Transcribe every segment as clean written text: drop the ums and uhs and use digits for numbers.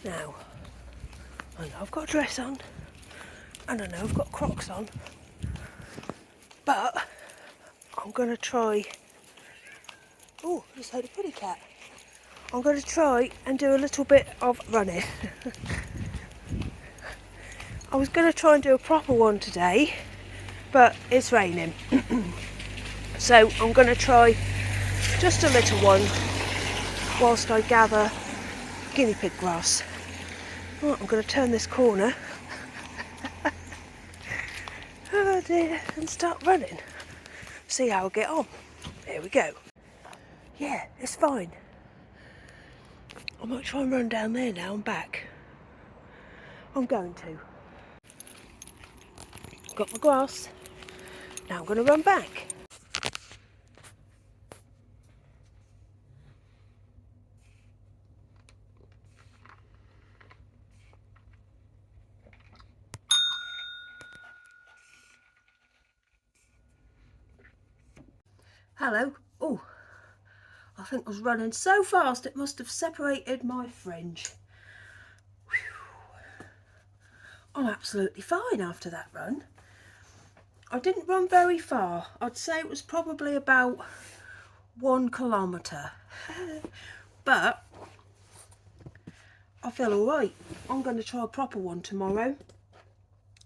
Now, I know I've got a dress on, and I know I've got Crocs on, but I'm going to try... Oh, I just heard a pretty cat. I'm going to try and do a little bit of running. I was going to try and do a proper one today, but it's raining. So I'm going to try just a little one whilst I gather guinea pig grass. Right, I'm going to turn this corner. Oh dear, and start running. See how I get on. There we go. Yeah, it's fine. I might try and run down there now and back. I'm going to. Got my grass. Now I'm going to run back. Hello. Oh, I think I was running so fast it must have separated my fringe. Whew. I'm absolutely fine after that run. I didn't run very far. I'd say it was probably about 1 kilometre. But I feel alright. I'm going to try a proper one tomorrow.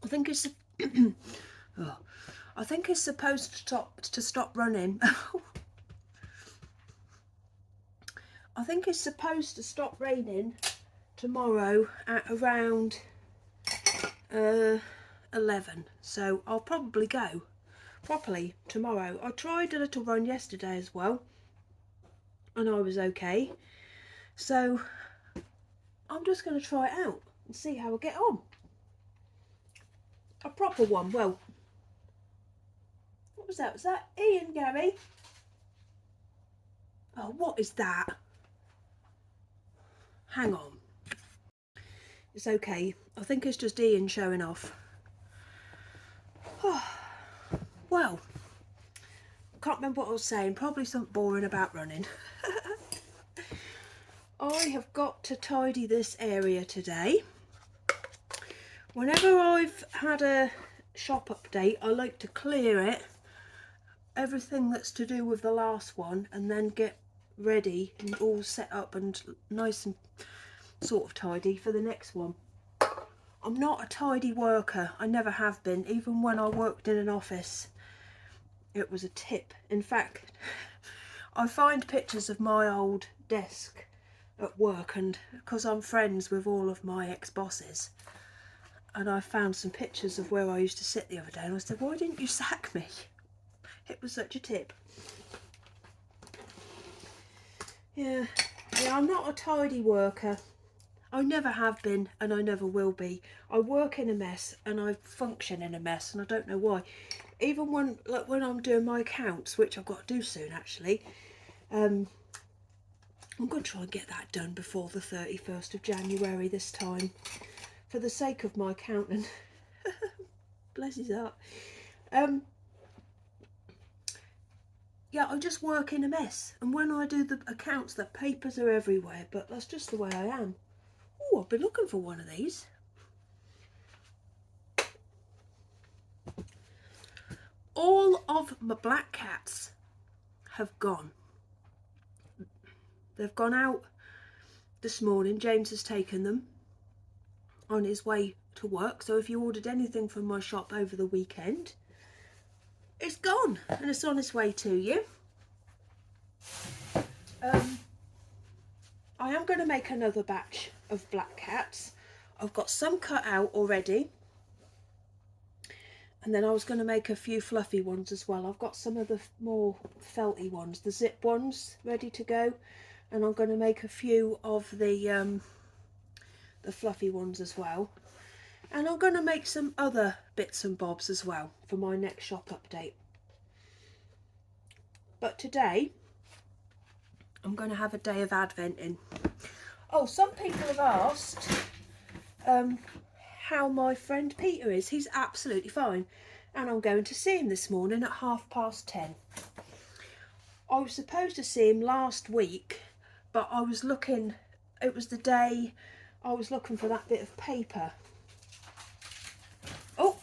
I think it's oh, I think it's supposed to stop running. I think it's supposed to stop raining tomorrow at around 11, so I'll probably go properly tomorrow. I tried a little run yesterday as well and I was okay, so I'm just going to try it out and see how I get on. A proper one. Well, what was that? Was that Ian, Gary? Oh, what is that? Hang on. It's okay. I think it's just Ian showing off. Oh, well, can't remember what I was saying. Probably something boring about running. I have got to tidy this area today. Whenever I've had a shop update, I like to clear it, everything that's to do with the last one, and then get ready and all set up and nice and sort of tidy for the next one. I'm not a tidy worker. I never have been. Even when I worked in an office, it was a tip. In fact, I find pictures of my old desk at work, and because I'm friends with all of my ex-bosses, and I found some pictures of where I used to sit the other day, and I said, why didn't you sack me? It was such a tip. Yeah, I'm not a tidy worker. I never have been and I never will be. I work in a mess and I function in a mess, and I don't know why. Even when I'm doing my accounts, which I've got to do soon actually, I'm going to try and get that done before the 31st of January this time, for the sake of my accountant. Bless his heart. Yeah, I just work in a mess, and when I do the accounts, the papers are everywhere, but that's just the way I am. Oh, I've been looking for one of these. All of my black cats have gone. They've gone out this morning. James has taken them on his way to work, so if you ordered anything from my shop over the weekend, it's gone and it's on its way to you. I am going to make another batch of black cats. I've got some cut out already, and then I was going to make a few fluffy ones as well. I've got some of the more felty ones, the zip ones, ready to go, and I'm going to make a few of the fluffy ones as well. And I'm going to make some other bits and bobs as well for my next shop update. But today, I'm going to have a day of adventing. Oh, some people have asked how my friend Peter is. He's absolutely fine. And I'm going to see him this morning at 10:30. I was supposed to see him last week, but I was looking, it was the day I was looking for that bit of paper. Oh,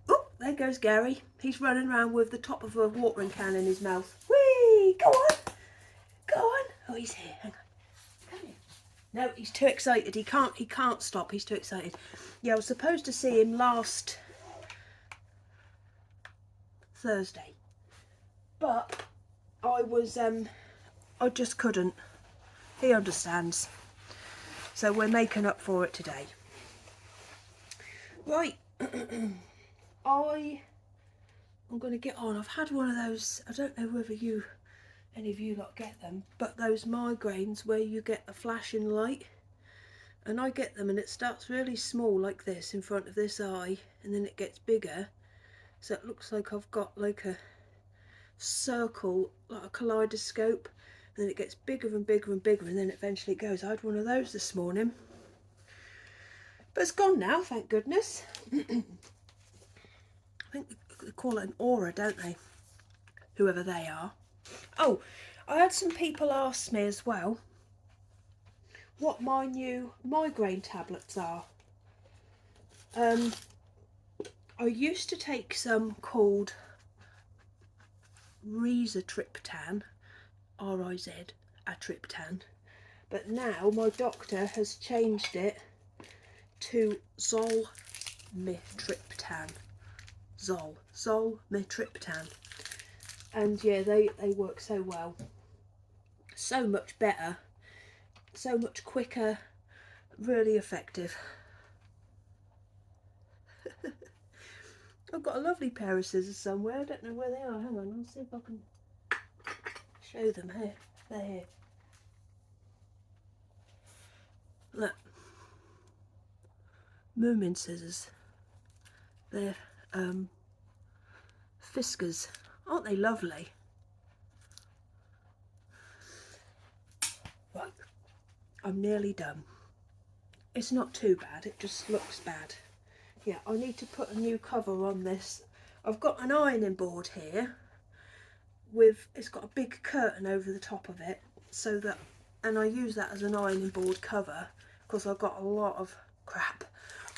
oh, there goes Gary. He's running around with the top of a watering can in his mouth. Whee! Go on, go on. Oh, he's here. Hang on. Come here. No, he's too excited. He can't stop. He's too excited. Yeah, I was supposed to see him last Thursday, but I just couldn't. He understands. So we're making up for it today. Right. I'm going to get on. I've had one of those, I don't know whether any of you lot get them, but those migraines where you get a flashing light. And I get them and it starts really small like this in front of this eye, and then it gets bigger. So it looks like I've got like a circle, like a kaleidoscope, and then it gets bigger and bigger and bigger, and then eventually it goes. I had one of those this morning, but it's gone now, thank goodness. I think they call it an aura, don't they? Whoever they are. Oh, I had some people ask me as well what my new migraine tablets are. I used to take some called rizatriptan, R-I-Z, atriptan, but now my doctor has changed it to zolmitriptan. Zolmitriptan. And yeah, they work so well. So much better. So much quicker. Really effective. I've got a lovely pair of scissors somewhere. I don't know where they are. Hang on, I'll see if I can show them here. They're here. Look. Moomin scissors. They're Fiskars. Aren't they lovely? Right. I'm nearly done. It's not too bad, it just looks bad. Yeah, I need to put a new cover on this. I've got an ironing board here with, it's got a big curtain over the top of it, so that, and I use that as an ironing board cover because I've got a lot of crap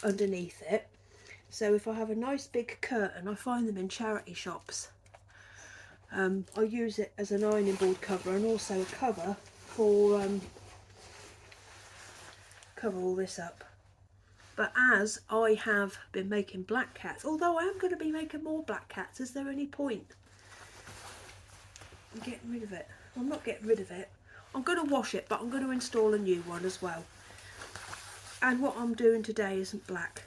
underneath it. So if I have a nice big curtain, I find them in charity shops. I use it as an ironing board cover, and also a cover for cover all this up. But as I have been making black cats, although I am going to be making more black cats, is there any point in getting rid of it? I'm not getting rid of it. I'm going to wash it, but I'm going to install a new one as well. And what I'm doing today isn't black.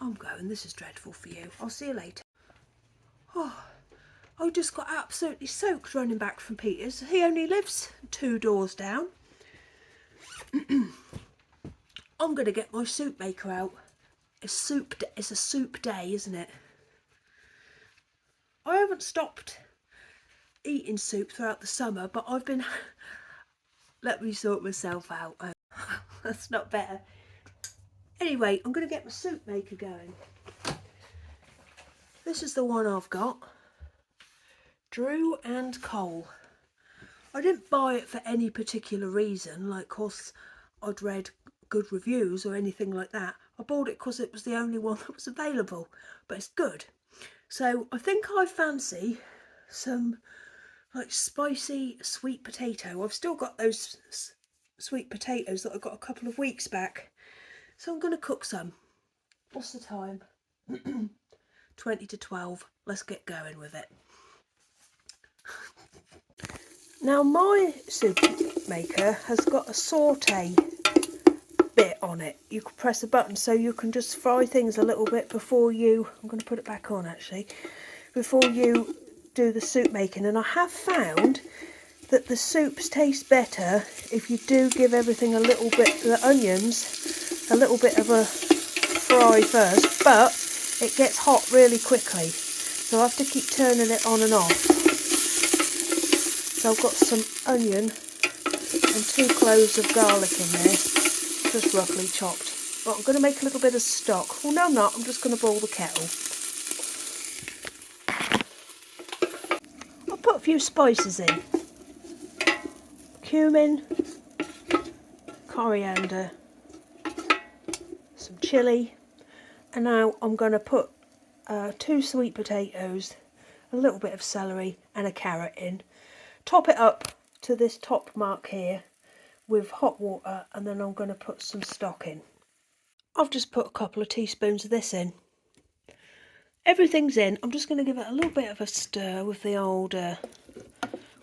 I'm going, this is dreadful for you. I'll see you later. Oh, I just got absolutely soaked running back from Peter's. He only lives 2 doors down. I'm going to get my soup maker out. It's a soup day, isn't it? I haven't stopped eating soup throughout the summer, but I've been... Let me sort myself out. That's not better. Anyway, I'm going to get my soup maker going. This is the one I've got. Drew and Cole. I didn't buy it for any particular reason, like cause I'd read good reviews or anything like that. I bought it because it was the only one that was available, but it's good. So I think I fancy some like spicy sweet potato. I've still got those sweet potatoes that I got a couple of weeks back, so I'm going to cook some. What's the time? 20 to 12. Let's get going with it. Now my soup maker has got a saute bit on it. You can press a button so you can just fry things a little bit before you... I'm going to put it back on actually. Before you do the soup making. And I have found that the soups taste better if you do give everything a little bit, the onions, a little bit of a fry first. But it gets hot really quickly. So I have to keep turning it on and off. So I've got some onion and 2 cloves of garlic in there, just roughly chopped. Well, I'm going to make a little bit of stock. Well, no, I'm not. I'm just going to boil the kettle. I'll put a few spices in. Cumin, coriander, some chilli, and now I'm going to put 2 sweet potatoes, a little bit of celery and a carrot in. Top it up to this top mark here with hot water, and then I'm going to put some stock in. I've just put a couple of teaspoons of this in. Everything's in. I'm just going to give it a little bit of a stir with the old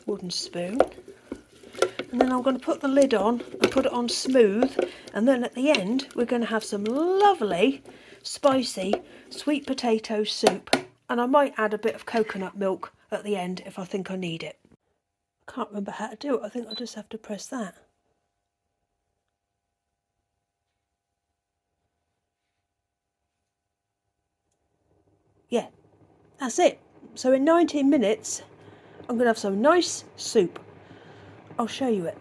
wooden spoon. And then I'm going to put the lid on and put it on smooth. And then at the end, we're going to have some lovely, spicy, sweet potato soup. And I might add a bit of coconut milk at the end if I think I need it. I can't remember how to do it. I think I just have to press that. Yeah, that's it. So in 19 minutes, I'm going to have some nice soup. I'll show you it.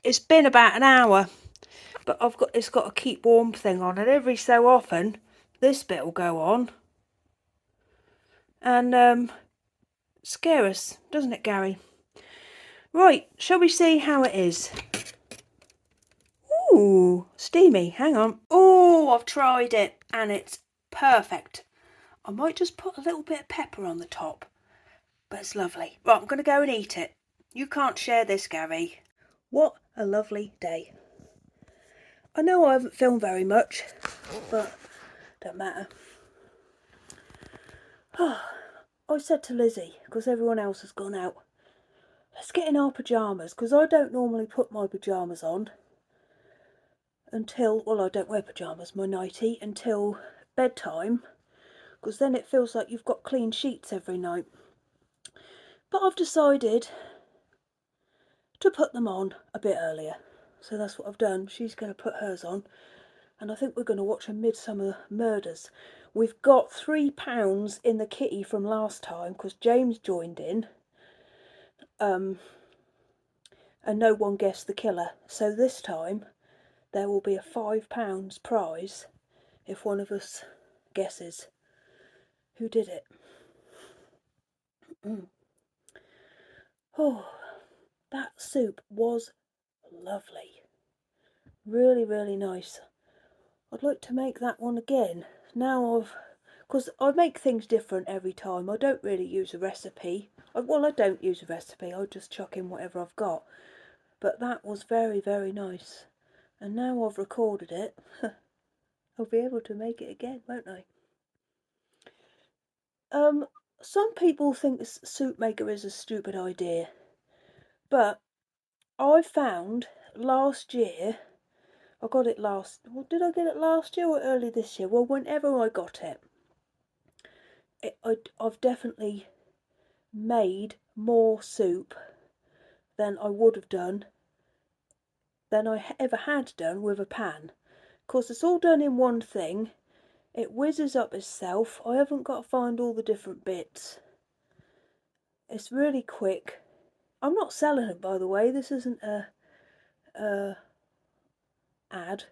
It's been about an hour, but it's got a keep warm thing on, and every so often this bit will go on and scare us, doesn't it, Gary? Right, shall we see how it is? Ooh, steamy. Hang on. Oh, I've tried it and it's perfect. I might just put a little bit of pepper on the top, but it's lovely. Right, I'm going to go and eat it. You can't share this, Gary. What a lovely day. I know I haven't filmed very much, but don't matter. I said to Lizzie, because everyone else has gone out, let's get in our pyjamas, because I don't normally put my pyjamas on until, well, I don't wear pyjamas, my nightie, until bedtime, because then it feels like you've got clean sheets every night. But I've decided to put them on a bit earlier, so that's what I've done. She's going to put hers on, and I think we're going to watch a Midsummer Murders. We've got £3 in the kitty from last time because James joined in, and no one guessed the killer. So this time there will be a £5 prize if one of us guesses who did it. Oh, that soup was lovely. Really, really nice. I'd like to make that one again. Now because I make things different every time. I don't really use a recipe. I don't use a recipe. I just chuck in whatever I've got. But that was very, very nice. And now I've recorded it, I'll be able to make it again, won't I? Some people think this soup maker is a stupid idea. But I found last year, I got it last, well, did I get it last year or early this year? Well, whenever I got it, I've definitely made more soup than I would have done, than I ever had done with a pan. Of course, it's all done in one thing. It whizzes up itself. I haven't got to find all the different bits. It's really quick. I'm not selling it, by the way. This isn't a ad.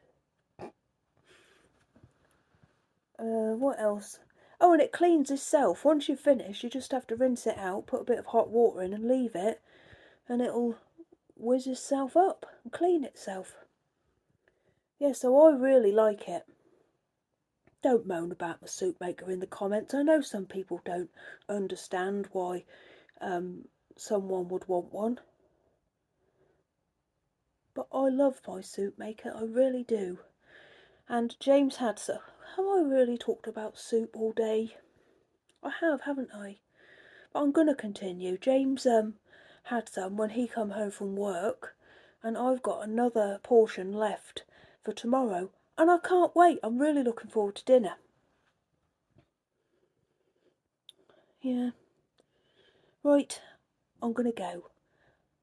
What else? Oh, and it cleans itself. Once you finish, you just have to rinse it out, put a bit of hot water in and leave it, and it'll whiz itself up and clean itself. Yeah, so I really like it. Don't moan about the soup maker in the comments. I know some people don't understand why someone would want one. But I love my soup maker, I really do. And James had some. Have I really talked about soup all day? I have, haven't I? But I'm going to continue. James had some when he come home from work, and I've got another portion left for tomorrow. And I can't wait. I'm really looking forward to dinner. Yeah. Right, I'm going to go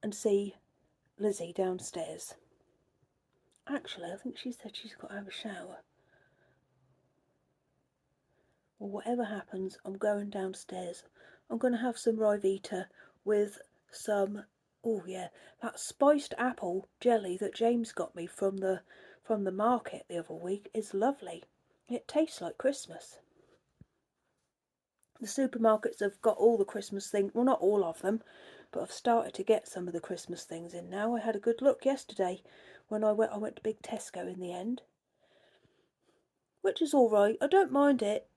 and see Lizzie downstairs. Actually, I think she said she's got to have a shower. Well, whatever happens, I'm going downstairs. I'm going to have some Rivita with some, oh yeah, that spiced apple jelly that James got me from the market the other week is lovely. It tastes like Christmas. The supermarkets have got all the Christmas things, well, not all of them, but I've started to get some of the Christmas things in now. I had a good look yesterday when I went to Big Tesco in the end, which is alright. I don't mind it.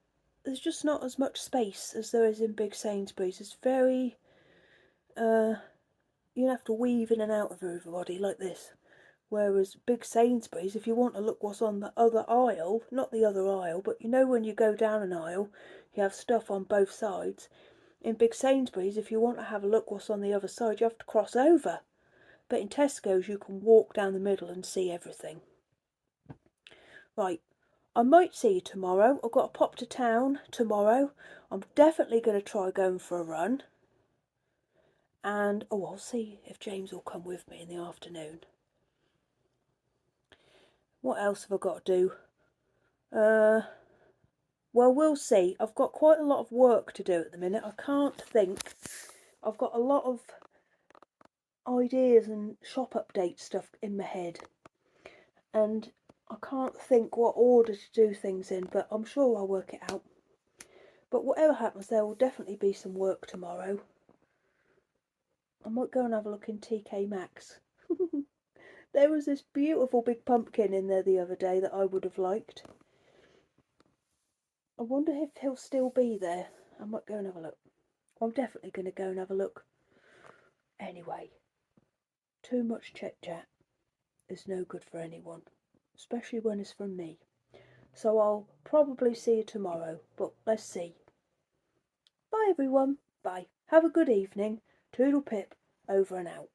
There's just not as much space as there is in Big Sainsbury's. It's very, you have to weave in and out of everybody like this. Whereas Big Sainsbury's, if you want to look what's on the other aisle, not the other aisle, but you know when you go down an aisle, you have stuff on both sides. In Big Sainsbury's, if you want to have a look what's on the other side, you have to cross over. But in Tesco's, you can walk down the middle and see everything. Right, I might see you tomorrow. I've got to pop to town tomorrow. I'm definitely going to try going for a run. And, I'll see if James will come with me in the afternoon. What else have I got to do? Well, we'll see. I've got quite a lot of work to do at the minute. I can't think. I've got a lot of ideas and shop update stuff in my head. And I can't think what order to do things in, but I'm sure I'll work it out. But whatever happens, there will definitely be some work tomorrow. I might go and have a look in TK Maxx. There was this beautiful big pumpkin in there the other day that I would have liked. I wonder if he'll still be there. I might go and have a look. I'm definitely going to go and have a look. Anyway, too much chit-chat is no good for anyone, especially when it's from me. So I'll probably see you tomorrow, but let's see. Bye everyone. Bye. Have a good evening. Toodle pip. Over and out.